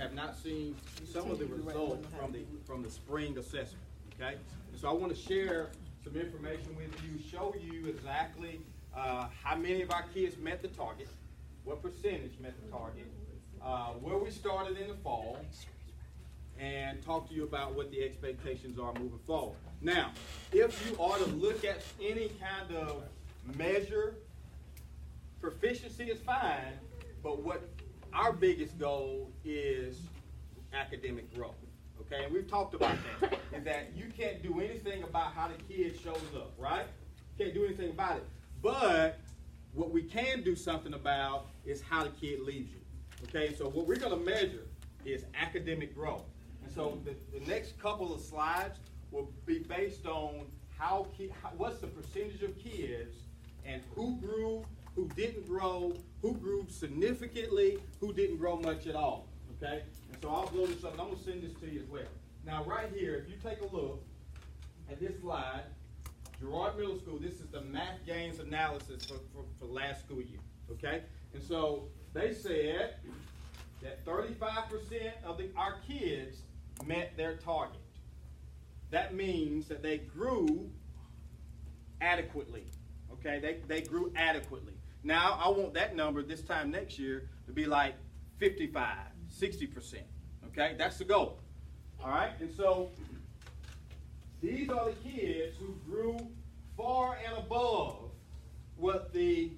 have not seen some of the results from the spring assessment. Okay, and so I want to share some information with you, show you exactly how many of our kids met the target, what percentage met the target, where we started in the fall, and talk to you about what the expectations are moving forward. Now, if you are to look at any kind of measure, proficiency is fine, but what our biggest goal is academic growth. Okay, and we've talked about that, is that you can't do anything about how the kid shows up, right? Can't do anything about it. But what we can do something about is how the kid leaves you. Okay, so what we're going to measure is academic growth. And so the next couple of slides will be based on what's the percentage of kids and who grew, who didn't grow, who grew significantly, who didn't grow much at all. Okay? And so I'll blow this up, and I'm going to send this to you as well. Now, right here, if you take a look at this slide, Girard Middle School, this is the math gains analysis for last school year. Okay? And so they said that 35% of our kids met their target. That means that they grew adequately. Okay? They grew adequately. Now, I want that number this time next year to be like 55, 60%. Okay? That's the goal. All right? And so these are the kids who grew far and above what the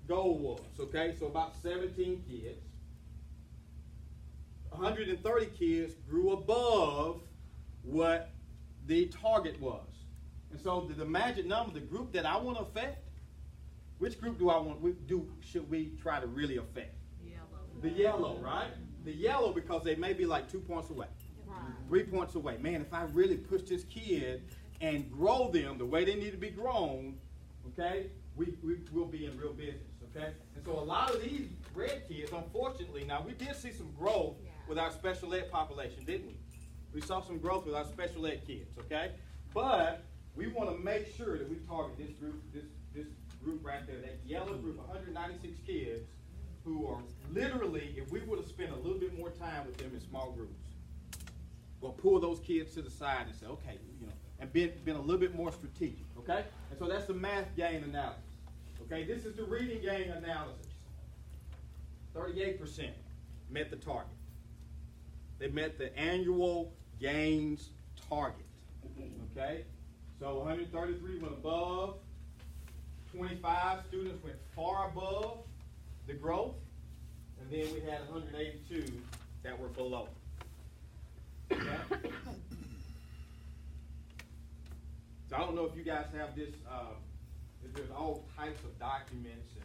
goal was. Okay? So about 17 kids. 130 kids grew above what the target was. And so the magic number, the group that I want to affect, which group should we try to really affect? Yellow. The yellow, right? The yellow, because they may be like 2 points away, 3 points away. Man, if I really push this kid and grow them the way they need to be grown, okay, we will be in real business, okay? And so a lot of these red kids, unfortunately, now we did see some growth with our special ed population, didn't we? We saw some growth with our special ed kids, okay? But we want to make sure that we target this group, this group right there, that yellow group, 196 kids who are literally, if we would have spent a little bit more time with them in small groups, we'll pull those kids to the side and say, okay, and been a little bit more strategic, okay? And so that's the math gain analysis, okay? This is the reading gain analysis. 38% met the target. They met the annual gains target, okay? So 133 went above, 25 students went far above the growth, and then we had 182 that were below. Okay? So I don't know if you guys have this, there's all types of documents and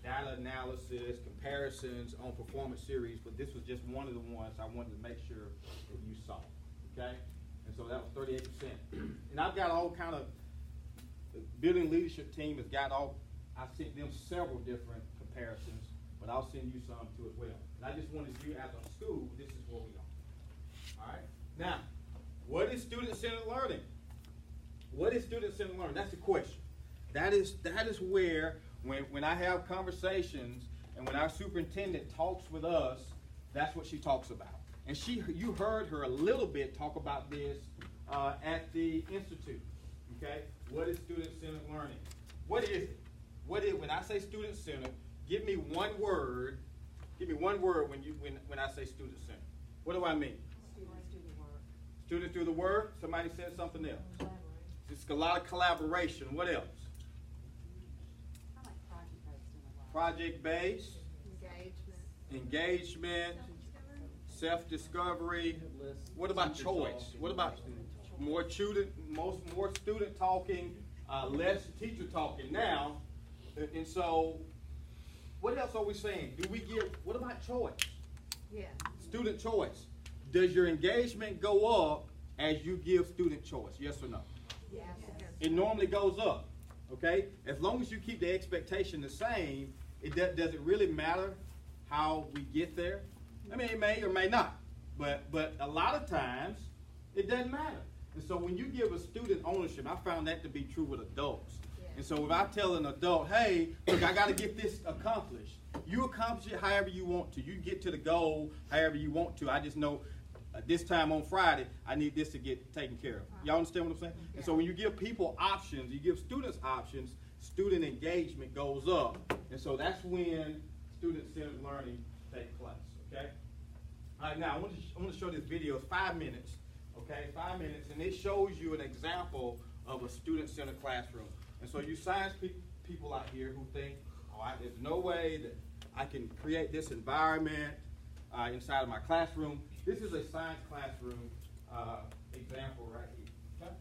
data analysis, comparisons on performance series, but this was just one of the ones I wanted to make sure that you saw, okay? And so that was 38%. And I've got all kind of, the building leadership team has got I sent them several different comparisons, but I'll send you some too as well. And I just wanted you as a school, this is where we are. All right? Now, what is student-centered learning? What is student-centered learning? That's the question. That is where, when I have conversations and when our superintendent talks with us, that's what she talks about. And you heard her a little bit talk about this at the Institute. Okay? What is student-centered learning? What is it? When I say student-centered, give me one word. Give me one word when I say student-centered. What do I mean? Students do the work. Students do the work. Somebody said something else. It's a lot of collaboration. What else? I like project-based. Project-based. Engagement. Self-discovery. What about choice? What about more student talking, less teacher talking now? And so, what else are we saying? What about choice? Yeah. Student choice. Does your engagement go up as you give student choice? Yes or no? Yes. It normally goes up. Okay? As long as you keep the expectation the same, does it really matter how we get there? I mean, it may or may not. But a lot of times, it doesn't matter. And so when you give a student ownership, I found that to be true with adults. And so if I tell an adult, hey, look, I got to get this accomplished, you accomplish it however you want to. You get to the goal however you want to. I just know this time on Friday, I need this to get taken care of. Y'all understand what I'm saying? And so when you give people options, you give students options, student engagement goes up. And so that's when student-centered learning takes place, okay? All right, now I want to show this video. It's 5 minutes, okay? 5 minutes, and it shows you an example of a student-centered classroom. And so you science people out here who think, oh, there's no way that I can create this environment inside of my classroom. This is a science classroom example right here. Okay?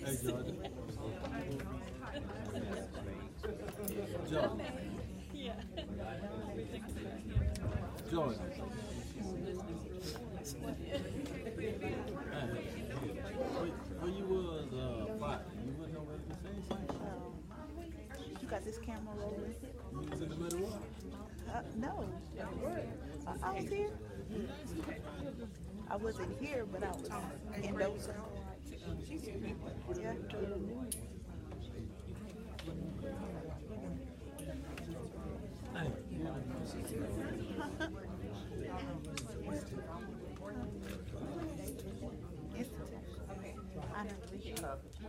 Hey, Georgia. Georgia. Georgia. Where you was fighting? You wasn't over at the same thing? You got this camera rolling? You was in the middle of what? No. I was here. I wasn't here, but I was in those. Yeah.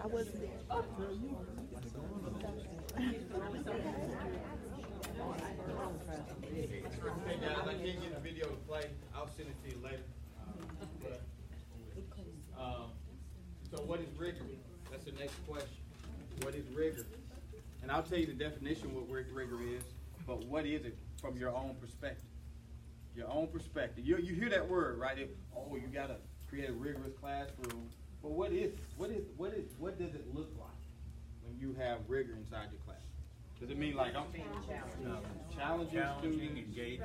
I wasn't there. Hey guys, I can't get the video to play. I'll send it to you later. So what is rigor? That's the next question. What is rigor? And I'll tell you the definition of what rigor is, but what is it from your own perspective? Your own perspective. You hear that word, right? You got to create a rigorous classroom. But what is it? What does it look like when you have rigor inside your class? Does it mean like I'm challenging students,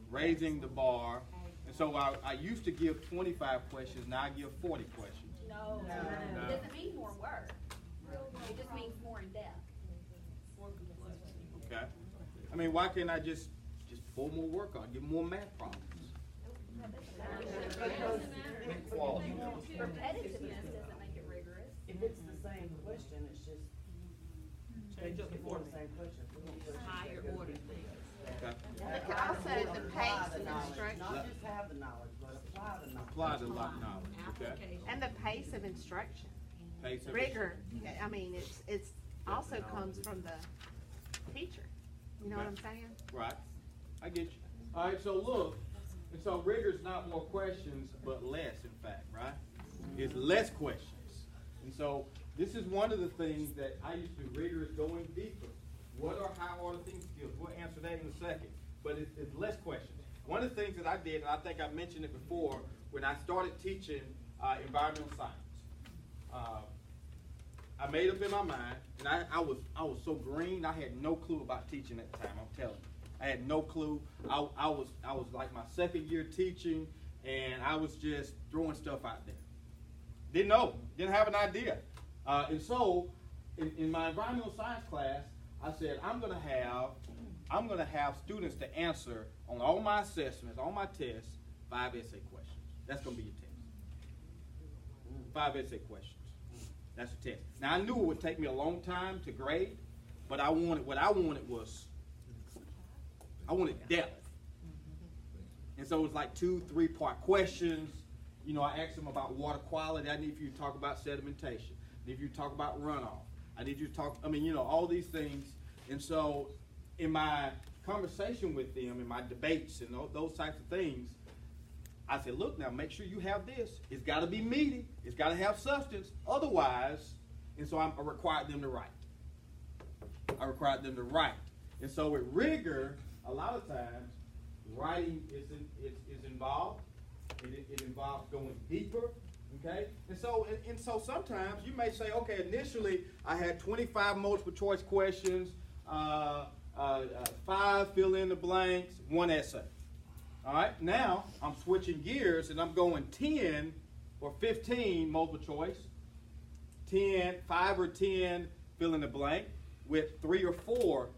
raising the bar? And so I used to give 25 questions. Now I give 40 questions. No. It doesn't mean more work. It just means more in depth. Okay. I mean, why can't I just pull more work on, give more math problems? Repetitiveness doesn't make it rigorous. If it's the same question, it's just change up the same question. Higher order things. Okay. It could also the pace of instruction. Not just have the knowledge, but apply the knowledge. Apply the knowledge. Okay. And the pace of instruction. Pace of Rigor, I mean, it's also comes from the teacher. You know what I'm saying? Right. I get you. All right, so look. And so rigor's not more questions, but less, in fact, right? It's less questions. And so this is one of the things that I used to do. Rigor is going deeper. What are high order thinking skills? We'll answer that in a second. But it's less questions. One of the things that I did, and I think I mentioned it before, when I started teaching environmental science, I made up in my mind, and I was so green, I had no clue about teaching at the time, I'm telling you. I had no clue. I was like my second year teaching, and I was just throwing stuff out there. Didn't know, didn't have an idea. And so, in my environmental science class, I said, I'm going to have I'm going to have students to answer on all my assessments, all my tests, 5 essay questions. That's going to be your test. 5 essay questions. That's the test. Now, I knew it would take me a long time to grade, but what I wanted was depth. And so it was like 2-3 part questions. You know, I asked them about water quality. I need for you to talk about sedimentation. I need for you to talk about runoff. I need you to talk, all these things. And so in my conversation with them, in my debates and those types of things, I said, look, now make sure you have this. It's got to be meaty. It's got to have substance. Otherwise, and so I required them to write. And so with rigor, a lot of times, writing is involved. It involves going deeper, okay? And so sometimes you may say, okay, initially I had 25 multiple choice questions, 5 fill in the blanks, 1 essay. All right, now I'm switching gears and I'm going 10 or 15 multiple choice, 5 or 10 fill in the blank with 3 or 4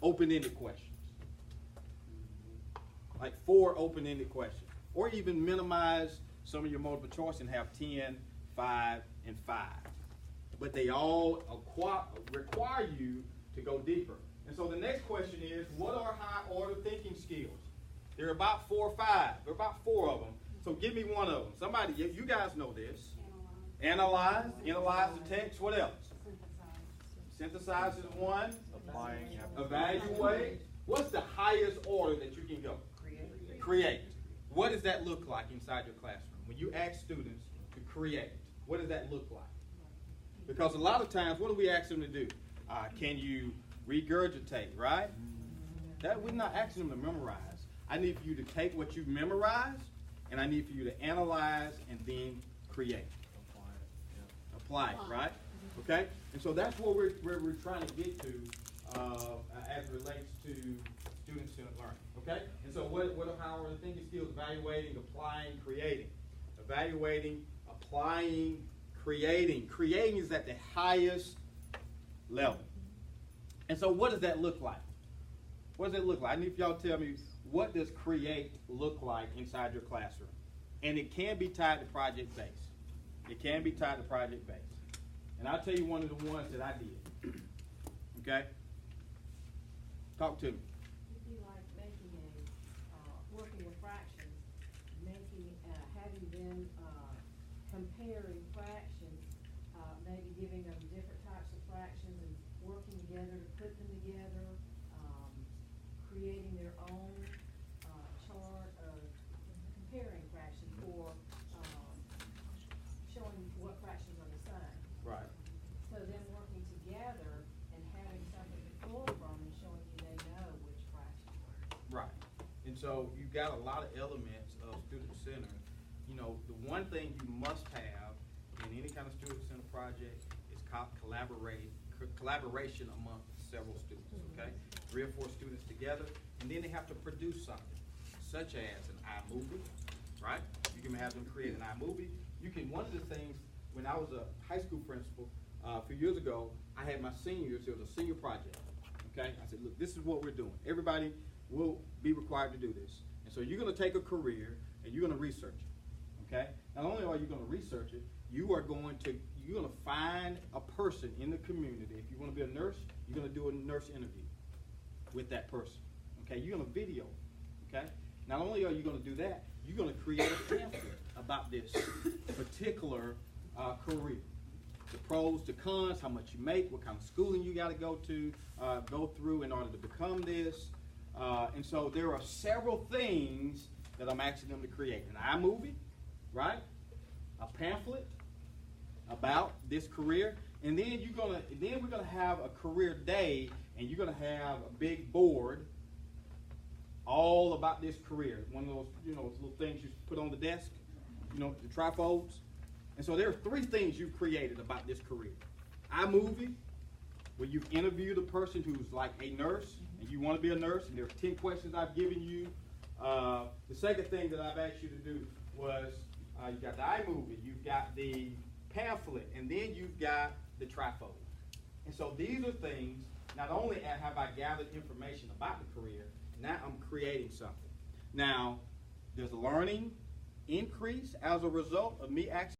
open-ended questions. Like 4 open-ended questions. Or even minimize some of your multiple choice and have 10, 5, and 5. But they all require you to go deeper. And so the next question is, what are high-order thinking skills? There are about 4 or 5. There are about 4 of them. So give me one of them. Somebody, you guys know this. Analyze the text. What else? Synthesize is one. Evaluate. What's the highest order that you can go? Create. What does that look like inside your classroom? When you ask students to create, what does that look like? Because a lot of times, what do we ask them to do? Can you regurgitate, right? That we're not asking them to memorize. I need for you to take what you've memorized, and I need for you to analyze and then create. Apply it, right? Okay? And so that's what we're trying to get to as it relates to student-centered learning. Okay? And so how are the thinking skills? Evaluating, applying, creating. Evaluating, applying, creating. Creating is at the highest level. And so what does that look like? What does it look like? I need for y'all to tell me, what does create look like inside your classroom? And it can be tied to project based. It can be tied to project based. And I'll tell you one of the ones that I did. Okay? Talk to me. It'd be like making working with fractions, having them comparing fractions, maybe giving them different types of fractions and working together to put them together, creating their own chart of comparing fractions or showing what fractions are the same. Right. So them working together and having something to pull from and showing you they know which fractions are. Right. And so you've got a lot of elements of student-centered. You know, the one thing you must have in any kind of student-centered project is collaboration among several students, okay? 3 or 4 students together, and then they have to produce something, such as an iMovie, right? You can have them create an iMovie. One of the things, when I was a high school principal a few years ago, I had my seniors, it was a senior project, okay? I said, look, this is what we're doing. Everybody will be required to do this. And so you're gonna take a career and you're gonna research it, okay? Not only are you gonna research it, you're gonna find a person in the community. If you wanna be a nurse, you're gonna do a nurse interview with that person, okay? You're gonna video, okay? Not only are you gonna do that, you're gonna create a pamphlet about this particular career. The pros, the cons, how much you make, what kind of schooling you gotta go through in order to become this. And so there are several things that I'm asking them to create. An iMovie, right? A pamphlet about this career. And then we're gonna have a career day, and you're gonna have a big board all about this career. One of those, those little things you put on the desk, the trifolds. And so there are 3 things you've created about this career. iMovie, where you've interviewed a person who's like a nurse, and you want to be a nurse, and there are 10 questions I've given you. The second thing that I've asked you to do was, you've got the iMovie, you've got the pamphlet, and then you've got the trifold. And so these are things not only have I gathered information about the career, now I'm creating something. Now, there's a learning increase as a result of me actually